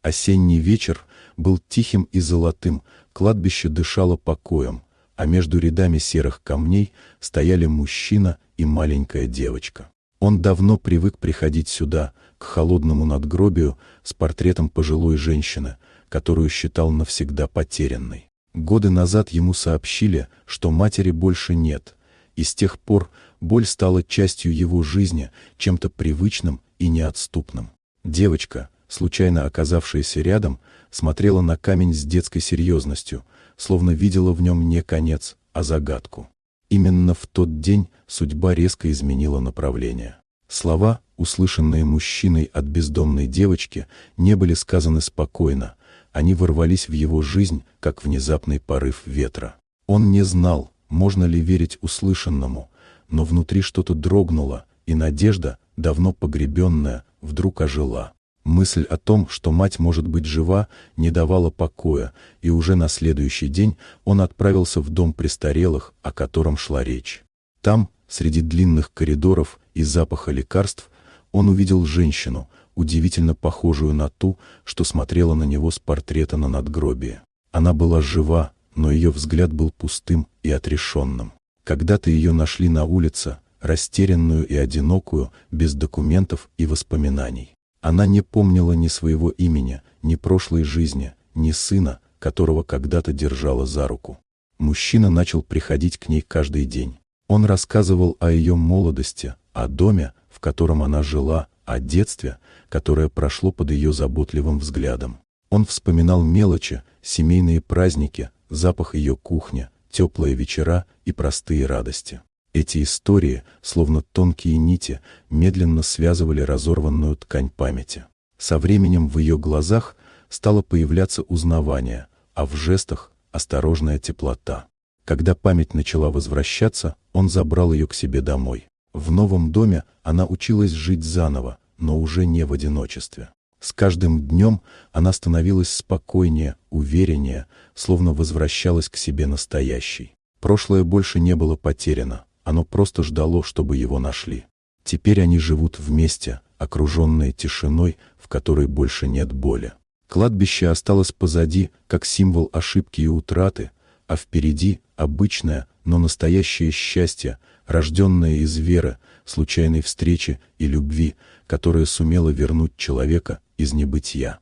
Осенний вечер был тихим и золотым, кладбище дышало покоем, а между рядами серых камней стояли мужчина и маленькая девочка. Он давно привык приходить сюда, к холодному надгробию, с портретом пожилой женщины, которую считал навсегда потерянной. Годы назад ему сообщили, что матери больше нет, и с тех пор боль стала частью его жизни, чем-то привычным и неотступным. Девочка, случайно оказавшаяся рядом, смотрела на камень с детской серьезностью, словно видела в нем не конец, а загадку. Именно в тот день судьба резко изменила направление. Слова, услышанные мужчиной от бездомной девочки, не были сказаны спокойно, они ворвались в его жизнь, как внезапный порыв ветра. Он не знал, можно ли верить услышанному, но внутри что-то дрогнуло, и надежда, давно погребенная, вдруг ожила. Мысль о том, что мать может быть жива, не давала покоя, и уже на следующий день он отправился в дом престарелых, о котором шла речь. Там, среди длинных коридоров и запаха лекарств, он увидел женщину, удивительно похожую на ту, что смотрела на него с портрета на надгробии. Она была жива, но ее взгляд был пустым и отрешенным. Когда-то ее нашли на улице, растерянную и одинокую, без документов и воспоминаний. Она не помнила ни своего имени, ни прошлой жизни, ни сына, которого когда-то держала за руку. Мужчина начал приходить к ней каждый день. Он рассказывал о ее молодости, о доме, в котором она жила, о детстве, которое прошло под ее заботливым взглядом. Он вспоминал мелочи, семейные праздники, запах ее кухни, теплые вечера и простые радости. Эти истории, словно тонкие нити, медленно связывали разорванную ткань памяти. Со временем в ее глазах стало появляться узнавание, а в жестах – осторожная теплота. Когда память начала возвращаться, он забрал ее к себе домой. В новом доме она училась жить заново, но уже не в одиночестве. С каждым днем она становилась спокойнее, увереннее, словно возвращалась к себе настоящей. Прошлое больше не было потеряно. Оно просто ждало, чтобы его нашли. Теперь они живут вместе, окруженные тишиной, в которой больше нет боли. Кладбище осталось позади, как символ ошибки и утраты, а впереди обычное, но настоящее счастье, рожденное из веры, случайной встречи и любви, которая сумела вернуть человека из небытия.